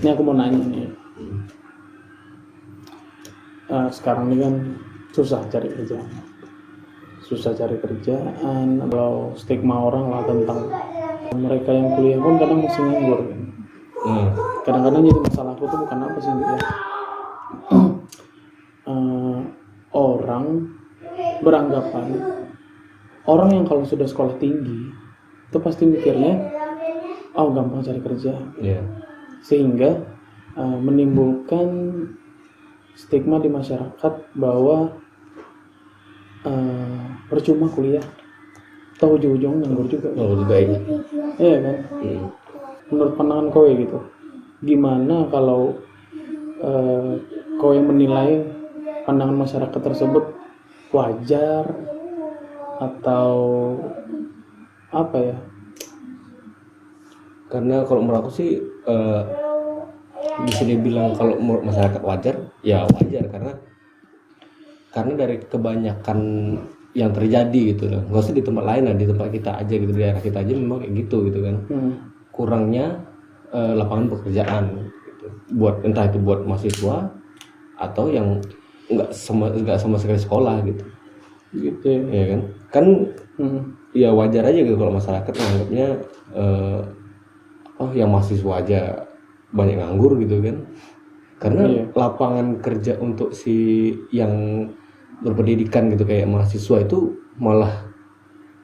Ini aku mau nanya nih. Sekarang ini kan susah cari kerjaan. Kalau stigma orang lah tentang mereka yang kuliah pun kadang masih nganggur kan. Kadang-kadang jadi masalah aku tuh bukan apa sih ya. Orang beranggapan orang yang kalau sudah sekolah tinggi itu pasti mikirnya gampang cari kerja. Sehingga menimbulkan stigma di masyarakat bahwa percuma kuliah, atau ujung-ujung nganggur juga. Iya kan? Menurut pandangan kowe gitu, gimana kalau kowe menilai pandangan masyarakat tersebut wajar atau apa ya? Karena kalau menurut aku sih bisa dibilang kalau menurut masyarakat wajar, ya wajar karena dari kebanyakan yang terjadi gitu loh. Nggak usah di tempat lain lah, di tempat kita aja gitu, di daerah kita aja memang kayak gitu kan. Kurangnya lapangan pekerjaan gitu. Entah itu buat mahasiswa atau yang nggak sama sekali sekolah gitu ya kan ya wajar aja gitu kalau masyarakat menganggapnya yang mahasiswa aja banyak nganggur gitu kan, karena lapangan kerja untuk si yang berpendidikan gitu kayak mahasiswa itu malah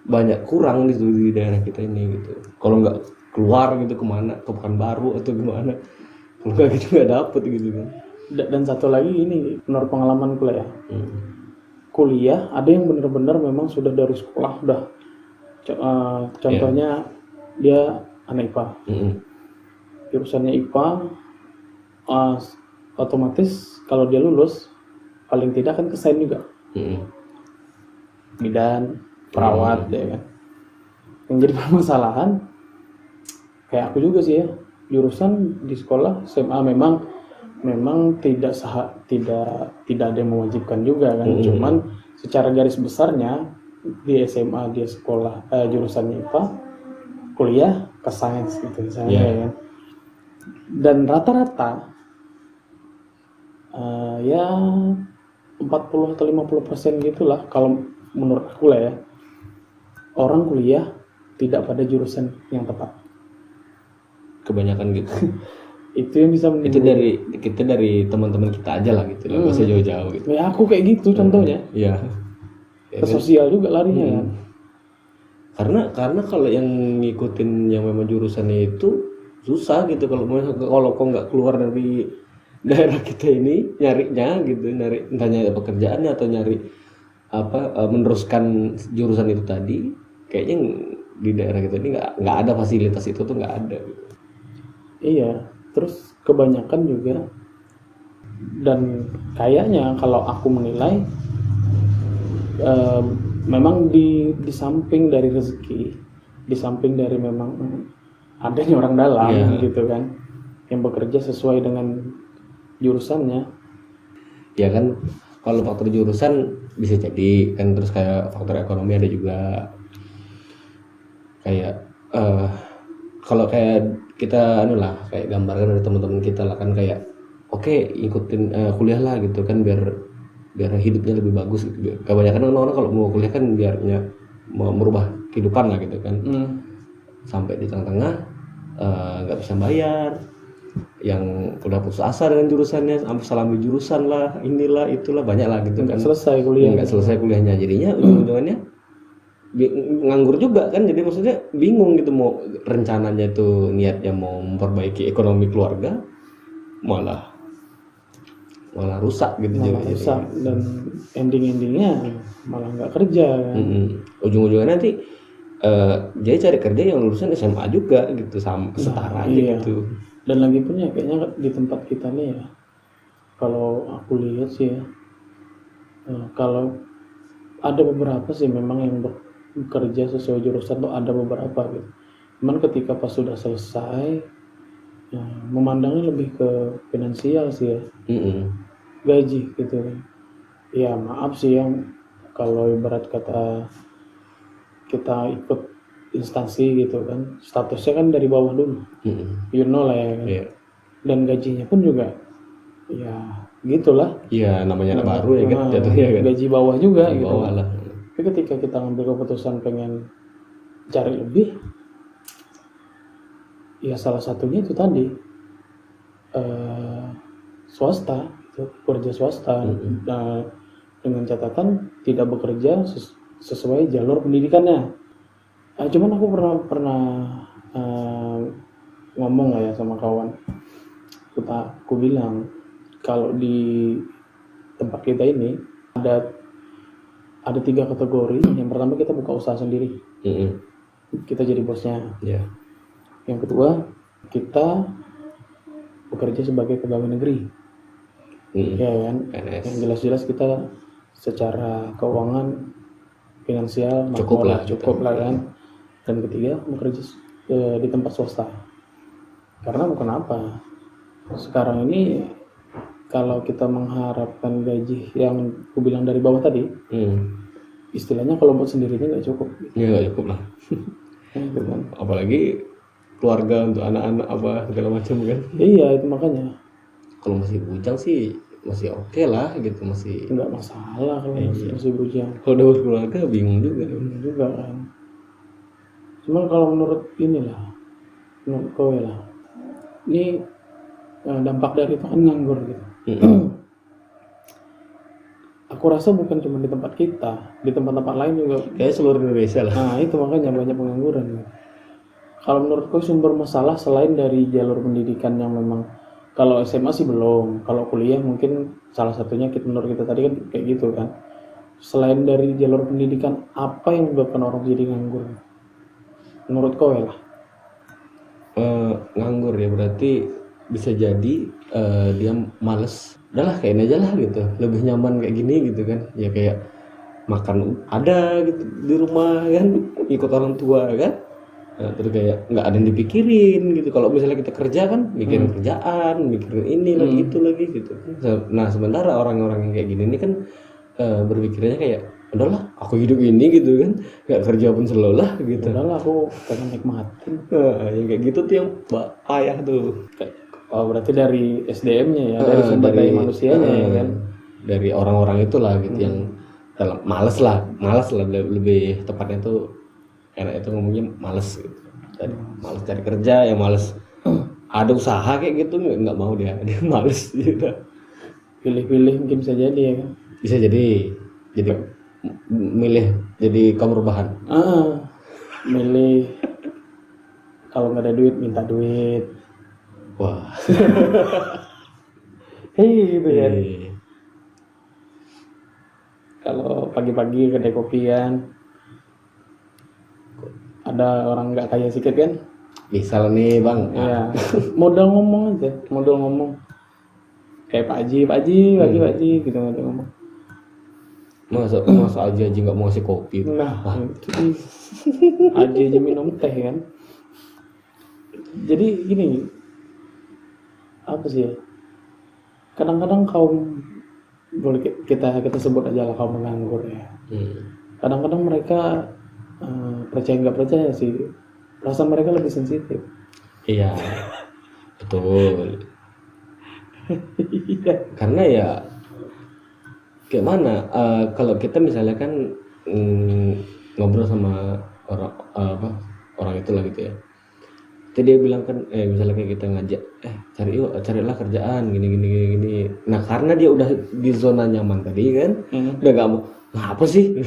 banyak kurang gitu di daerah kita ini gitu. Kalau nggak keluar gitu kemana, ke Pekanbaru atau gimana, kalau nggak gitu nggak dapet gitu kan. Dan satu lagi ini menurut pengalaman kuliah ada yang benar-benar memang sudah dari sekolah udah contohnya dia anak IPA, jurusannya IPA, otomatis kalau dia lulus paling tidak kan kesain juga, bidan, perawat ya kan. Yang jadi permasalahan kayak aku juga sih ya, jurusan di sekolah SMA memang tidak ada yang mewajibkan juga kan. Cuman secara garis besarnya di SMA dia sekolah jurusannya IPA, kuliah ke sains gitu misalnya ya kan. Dan rata-rata ya 40 atau 50% gitulah kalau menurut aku lah ya, orang kuliah tidak pada jurusan yang tepat. Kebanyakan gitu. Itu yang bisa itu dari teman-teman kita aja lah gitu, nggak usah jauh-jauh gitu. Ya aku kayak gitu contohnya. Ke sosial juga larinya kan. Karena kalau yang ngikutin yang memang jurusannya itu susah gitu, kalau kok nggak keluar dari daerah kita ini nyarinya gitu, entah nyari pekerjaannya atau nyari meneruskan jurusan itu tadi, kayaknya di daerah kita ini nggak ada fasilitas itu tuh, nggak ada gitu. Iya, terus kebanyakan juga, dan kayaknya kalau aku menilai memang di samping dari rezeki, di samping dari memang adanya orang dalam gitu kan, yang bekerja sesuai dengan jurusannya. Ya kan, kalau faktor jurusan bisa jadi kan, terus kayak faktor ekonomi ada juga. Kayak kalau kayak kita kayak gambarkan dari teman-teman kita lah kan, kayak oke, ikutin kuliah lah gitu kan, biar hidupnya lebih bagus gitu. Kebanyakan orang-orang kalau mau kuliah kan biarnya mau merubah kehidupan lah gitu kan. Sampai di tengah-tengah nggak bisa bayar, yang udah putus asa dengan jurusannya, sampai salah ambil jurusan lah, inilah itulah, banyak lah gitu kan. Nggak selesai kuliahnya, jadinya ujung-ujungnya nganggur juga kan. Jadi maksudnya bingung gitu, mau rencananya itu niatnya mau memperbaiki ekonomi keluarga, malah rusak gitu. Rusak, dan endingnya malah nggak kerja kan. Ujung-ujungnya nanti dia cari kerja yang lulusan SMA juga gitu, sama setara aja gitu. Dan lagi pun ya kayaknya di tempat kita nih ya, kalau aku lihat sih ya, kalau ada beberapa sih memang yang bekerja sesuai jurusan tuh, ada beberapa gitu. Cuman ketika pas sudah selesai, memandangnya lebih ke finansial sih ya, gaji gitu kan. Ya maaf sih yang kalau ibarat kata kita ikut instansi gitu kan, statusnya kan dari bawah dulu, you know lah ya kan. dan gajinya pun juga ya gitulah. Iya, namanya anak baru ya kan, jatuhnya kan. Gaji bawah juga Di gitu. bawah lah. Tapi ketika kita ngambil keputusan pengen cari lebih, ya salah satunya itu tadi swasta, gitu, kerja swasta. Nah, dengan catatan tidak bekerja sesuai jalur pendidikannya. Cuman aku pernah ngomong lah ya sama kawan. Aku bilang kalau di tempat kita ini ada 3 kategori. Yang pertama kita buka usaha sendiri. Kita jadi bosnya. Yeah. Yang kedua kita bekerja sebagai pegawai negeri. Ya kan. PNS. Yang jelas-jelas kita secara keuangan finansial Cukup lah kan. Dan ketiga bekerja di tempat swasta. Karena bukan apa, sekarang ini kalau kita mengharapkan gaji yang aku bilang dari bawah tadi, istilahnya kalau buat sendirinya nggak cukup. Iya, nggak cukup lah. Gitu kan. Apalagi keluarga untuk anak-anak apa segala macam kan. Iya, itu makanya. Kalau masih bujang sih masih oke lah gitu, masih Nggak masalah kalau masih bujang. kalau udah berkeluarga bingung juga. Juga kan. Cuma kalau menurut kowe lah, ini dampak dari itu kan nganggur gitu. Aku rasa bukan cuma di tempat kita, di tempat-tempat lain juga. Kayak seluruh Indonesia lah. Nah itu makanya banyak pengangguran. Kalau menurutku sumber masalah selain dari jalur pendidikan yang memang, kalau SMA sih belum, kalau kuliah mungkin salah satunya menurut kita tadi kan kayak gitu kan. Selain dari jalur pendidikan, apa yang menyebabkan orang jadi nganggur? Menurut kowe lah. Nganggur ya berarti bisa jadi dia males. Udahlah kayak ini aja lah gitu, lebih nyaman kayak gini gitu kan. Ya kayak makan ada gitu di rumah kan, ikut orang tua kan. Terus kayak nggak ada yang dipikirin gitu. Kalau misalnya kita kerja kan mikirin kerjaan, mikirin ini lagi itu lagi gitu. Nah sementara orang-orang yang kayak gini ini kan berpikirnya kayak udahlah aku hidup ini gitu kan, nggak kerja pun slow lah gitu. Udahlah aku pengen nikmatin. Yang kayak gitu tuh yang payah tuh. Oh berarti dari SDM-nya ya, dari sumber daya manusianya ya kan. Dari orang-orang itulah gitu yang dalam malas lah lebih tepatnya tuh enak itu ngomongnya males gitu. Males cari kerja, yang males ada usaha kayak gitu nggak mau dia males gitu. Pilih-pilih mungkin bisa jadi ya kan. Bisa jadi milih jadi kaum rebahan. Milih kalau nggak ada duit minta duit. Wah. Gitu ya. Kalau pagi-pagi kedai kopian ada orang nggak kaya sedikit kan? Misal nih bang. Iya. Modal ngomong aja, modal ngomong. Kayak Pak Haji gitu modal ngomong. Masa aja nggak mau ngasih kopi. Nah, aja minum teh kan. Jadi gini, apa sih ya? Kadang-kadang kaum, boleh kita sebut aja lah kaum penganggur ya. Kadang-kadang mereka percaya nggak percaya sih, perasaan mereka lebih sensitif. Iya, betul. Karena ya kayak mana kalau kita misalnya kan ngobrol sama orang itulah gitu ya. Jadi dia bilang kan misalnya kayak kita ngajak carilah kerjaan gini. Nah karena dia udah di zona nyaman tadi kan, udah gak mau ngapa sih?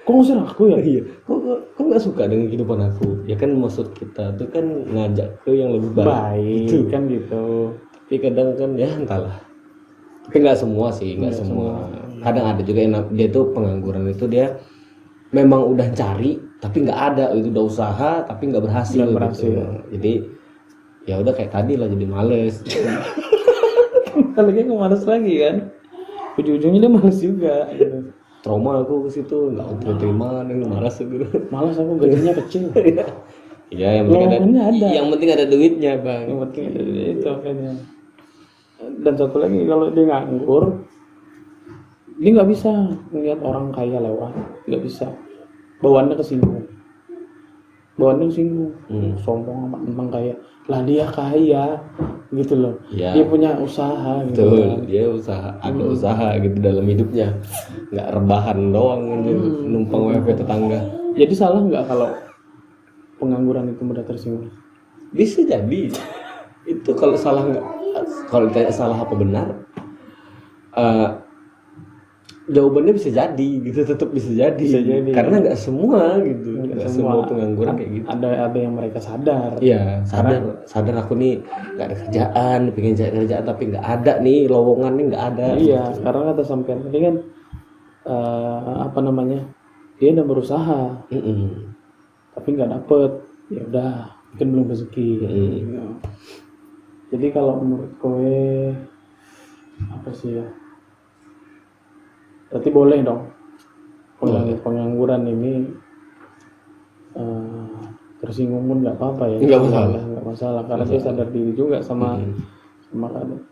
Kok ngusir aku ya? Iya. Kok nggak suka dengan kehidupan aku? Ya kan maksud kita tuh kan ngajak ke yang lebih baik gitu. Kan gitu. Tapi kadang kan ya entahlah. Tapi nggak semua sih, nggak semua. Kadang ada juga yang dia tuh pengangguran itu dia memang udah cari tapi nggak ada, itu udah usaha tapi nggak berhasil. Gitu. Jadi ya udah kayak tadi lah jadi males. Kalau kayak males lagi kan, ujung-ujungnya dia males juga. Gitu. Trauma aku ke situ nggak terima dan malas gitu. Malas aku gajinya kecil. Iya yang penting ada duitnya bang. Yang penting ada duit itu kayaknya. Dan satu lagi kalau dia nganggur, dia nggak bisa melihat orang kaya lewat, nggak bisa. Bawaannya kesinggung. Sombong amat tentang kaya. lah dia kaya gitu loh, Ya. dia punya usaha gitu Betul, kan. dia ada usaha gitu dalam hidupnya, nggak rebahan doang aja numpang WP tetangga. Jadi salah nggak kalau pengangguran itu mudah tersinggung? Bisa jadi itu kalau salah nggak, kalau ditanya salah apa benar, eh, jawabannya bisa jadi gitu, tetap bisa jadi, karena nggak semua gitu, nggak semua pengangguran kayak gitu. Ada yang mereka sadar. Iya, sadar aku nih nggak ada kerjaan, pengen cari kerjaan tapi nggak ada nih, lowongan nih nggak ada. Iya, karena kata sampean tadi kan apa namanya, dia udah berusaha tapi nggak dapet, ya udah mungkin belum rezeki. Gitu. Jadi kalau menurut kowe apa sih ya, berarti boleh dong pengangguran ini tersinggung pun nggak apa-apa ya, Nggak masalah. nggak masalah karena dia sadar diri juga sama keadaan.